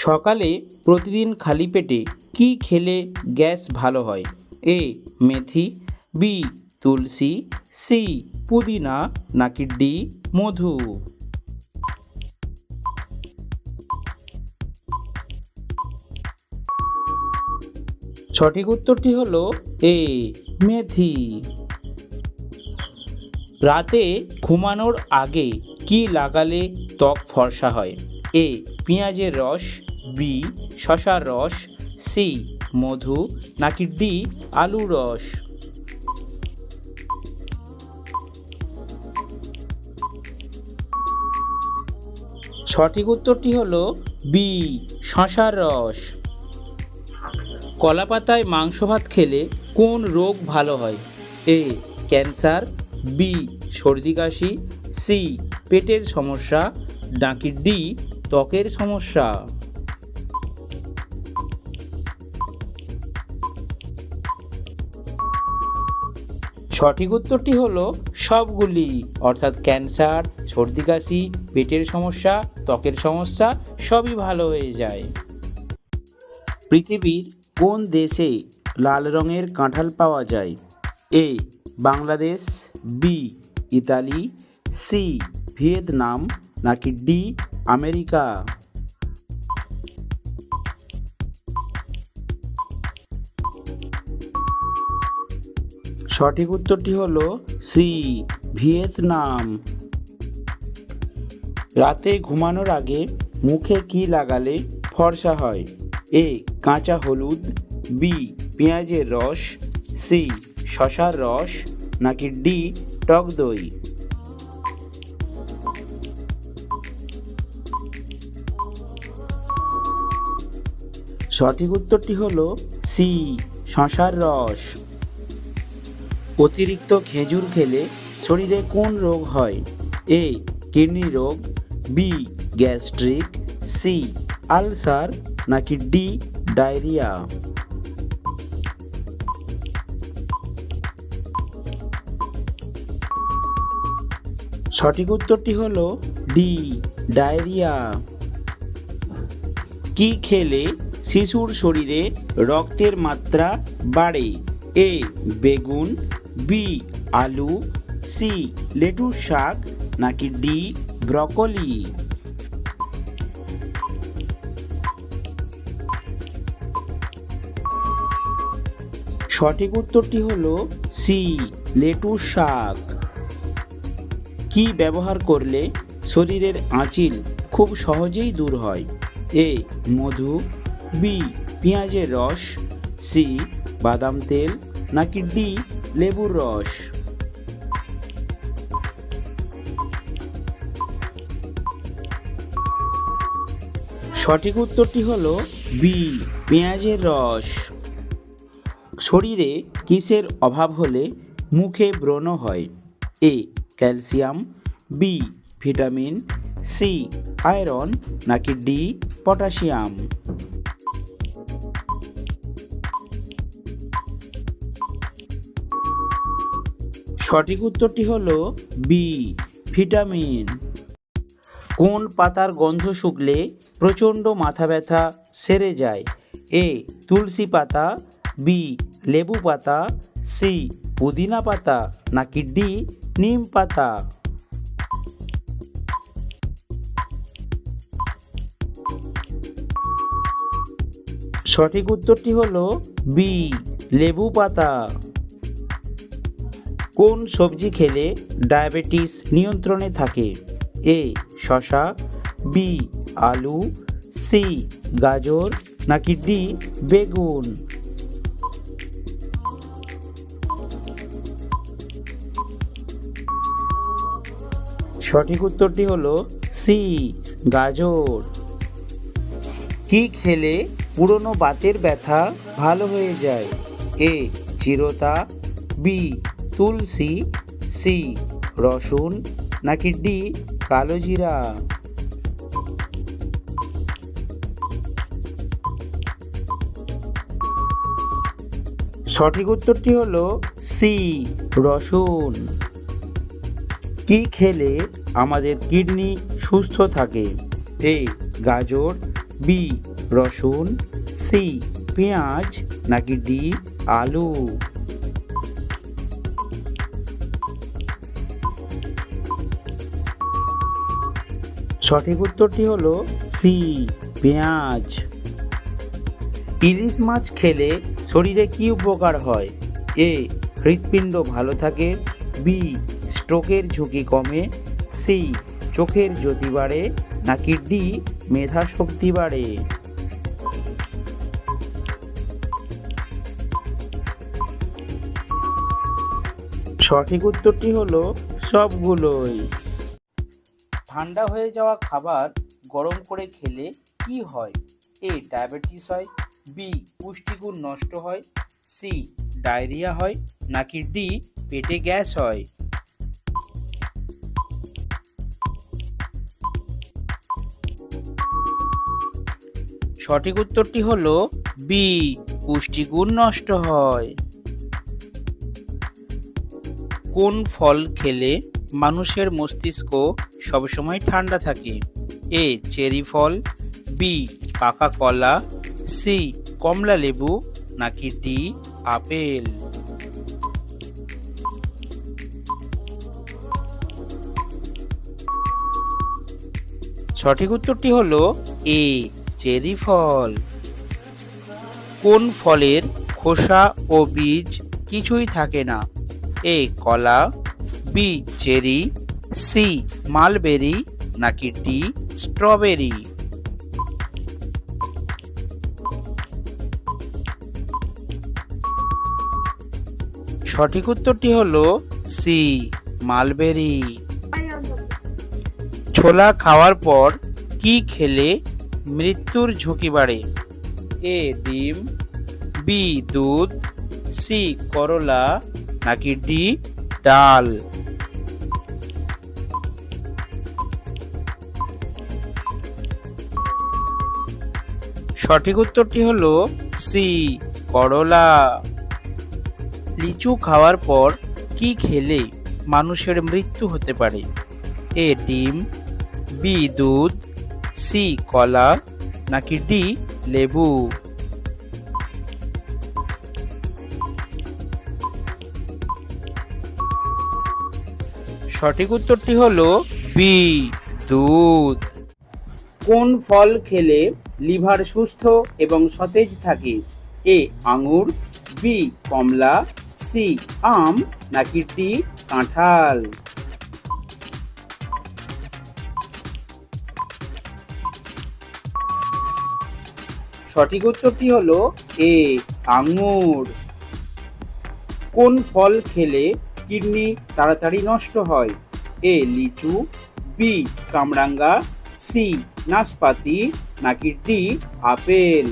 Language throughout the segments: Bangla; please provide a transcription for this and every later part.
সকালে প্রতিদিন খালি পেটে কি খেলে গ্যাস ভালো হয়? এ মেথি, বি তুলসী, সি পুদিনা, নাকি ডি মধু? সঠিক উত্তরটি হলো এ মেথি। রাতে ঘুমানোর আগে কি লাগালে ত্বক ফর্সা হয়? এ পেঁয়াজের রস, বি শসার রস, সি মধু, নাকি ডি আলুর রস? সঠিক উত্তরটি হলো বি শসার রস। কলাপাতায় মাংস ভাত খেলে কোন রোগ ভালো হয়? এ ক্যান্সার, বি সর্দি কাশি, সি পেটের সমস্যা, নাকি ডি ত্বকের সমস্যা? সঠিক উত্তরটি হলো সবগুলি, অর্থাৎ ক্যান্সার, সর্দি কাশি, পেটের সমস্যা, ত্বকের সমস্যা সবই ভালো হয়ে যায়। পৃথিবীর কোন দেশে লাল রঙের কাঁঠাল পাওয়া যায়? A Bangladesh, B Italy, C Vietnam, নাকি ডি আমেরিকা? সঠিক উত্তরটি হলো সি ভিয়েতনাম। রাতে ঘুমানোর আগে মুখে কি লাগালে ফর্সা হয়? এ কাঁচা হলুদ, বি পেঁয়াজের রস, সি শসার রস, নাকি ডি টক দই? সঠিক উত্তরটি হলো সি শসার রস। অতিরিক্ত খেজুর খেলে শরীরে কোন রোগ হয়? এ কিডনি রোগ, বি গ্যাস্ট্রিক, সি আলসার, নাকি ডি ডায়রিয়া? সঠিক উত্তরটি হলো ডি ডায়রিয়া। কি খেলে শিশুর শরীরে রক্তের মাত্রা বাড়ে? এ বেগুন, বি আলু, সি লেটুস শাক, নাকি ডি ব্রকলি? সঠিক উত্তরটি হলো সি লেটুস শাক। কি ব্যবহার করলে শরীরের আঁচিল খুব সহজেই দূর হয়? এ মধু, বি পেঁয়াজের রস, সি বাদাম তেল, নাকি ডি লেবুর রস? সঠিক উত্তরটি হলো বি পেঁয়াজের রস। শরীরে কিসের অভাব হলে মুখে ব্রণ হয়? A calcium, B vitamin, C iron, নাকি ডি পটাশিয়াম? সঠিক উত্তরটি হলো বি ভিটামিন। কোন পাতার গন্ধ শুকলে প্রচণ্ড মাথা ব্যথা সেরে যায়? এ তুলসী পাতা, বি লেবু পাতা, সি পুদিনা পাতা, নাকি ডি নিম পাতা? সঠিক উত্তরটি হলো বি লেবু পাতা। কোন সবজি খেলে ডায়াবেটিস নিয়ন্ত্রণে থাকে? এ শসা, বি আলু, সি গাজর, নাকি ডি বেগুন? সঠিক উত্তরটি হলো সি গাজর। কি খেলে পুরনো বাতের ব্যথা ভালো হয়ে যায়? এ চিরতা, বি তুলসী, সি রসুন, নাকি ডি কালোজিরা? সঠিক উত্তরটি হলো সি রসুন। কি খেলে আমাদের কিডনি সুস্থ থাকে? এ গাজর, বি রসুন, সি পেঁয়াজ নাকি ডি আলু? সঠিক উত্তরটি হলো সি পেঁয়াজ। ইলিশ মাছ খেলে শরীরে কি উপকার হয়? এ হৃৎপিণ্ড ভালো থাকে, বি স্ট্রোকের ঝুঁকি কমে, সি চোখের জ্যোতি বাড়ে নাকি ডি মেধা শক্তি বাড়ে? সঠিক উত্তরটি হলো সবগুলোই। ঠান্ডা হয়ে যাওয়া খাবার গরম করে খেলে কি হয়? এ ডায়াবেটিস হয়, বি পুষ্টিগুণ নষ্ট হয়, সি ডায়রিয়া হয় নাকি ডি পেটে গ্যাস হয়? সঠিক উত্তরটি হলো বি পুষ্টিগুণ নষ্ট হয়। কোন ফল খেলে মানুষের মস্তিষ্ক সবসময় ঠান্ডা থাকে? এ চেরি ফল, বি পাকা কলা, সি কমলা লেবু নাকি ডি আপেল? সঠিক উত্তরটি হলো এ চেরি ফল। কোন ফলের খোসা ও বীজ কিছুই থাকে না? এ কলা, বি চেরি, সি মালবেরি নাকি ডি স্ট্রবেরি? সঠিক উত্তরটি হলো সি মালবেরি। ছোলা খাওয়ার পর কি খেলে মৃত্যুর ঝুঁকি বাড়ে? এ ডিম, বি দুধ, সি করলা নাকি ডি ডাল? সঠিক উত্তরটি হলো সি করলা। লিচু খাওয়ার পর কি খেলে মানুষের মৃত্যু হতে পারে? এ ডিম, বি দুধ, সি কলা নাকি ডি লেবু? সঠিক উত্তরটি হলো বি দুধ। কোন ফল খেলে লিভার সুস্থ এবং সতেজ থাকে? এ আঙুর, বি কমলা, সি আম নাকি ডি কাঁঠাল? সঠিক উত্তরটি হলো এ আঙুর। কোন ফল খেলে কিডনি তাড়াতাড়ি নষ্ট হয়? এ লিচু, বি কামরাঙ্গা, সি নাশপাতি নাকি ডি আপেল?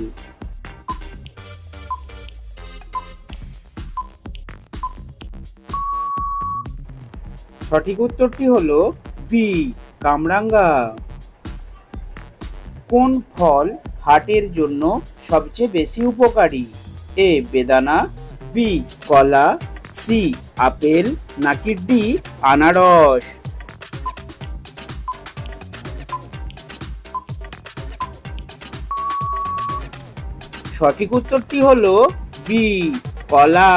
সঠিক উত্তরটি হলো বি কামরাঙ্গা। কোন ফল হার্টের জন্য সবচেয়ে বেশি উপকারী? এ বেদানা, বি কলা, সি আপেল নাকি ডি আনারস? সঠিক উত্তরটি হলো বি কলা।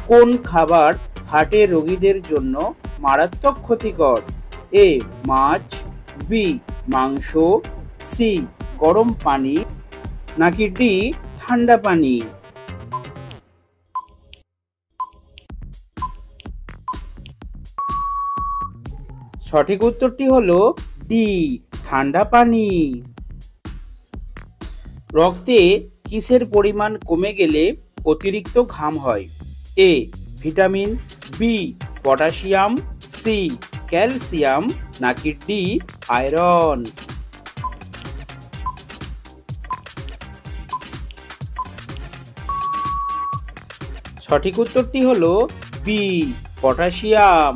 কোন খাবার হার্টের রোগীদের জন্য মারাত্মক ক্ষতিকর? এ মাছ, বি মাংস, সি গরম পানি নাকি ডি ঠান্ডা পানি? সঠিক উত্তরটি হলো ডি ঠান্ডা পানি। রক্তে কিসের পরিমাণ কমে গেলে অতিরিক্ত ঘাম হয়? A vitamin, B potassium, C calcium নাকি ডি আয়রন? সঠিক উত্তরটি হলো বি পটাশিয়াম।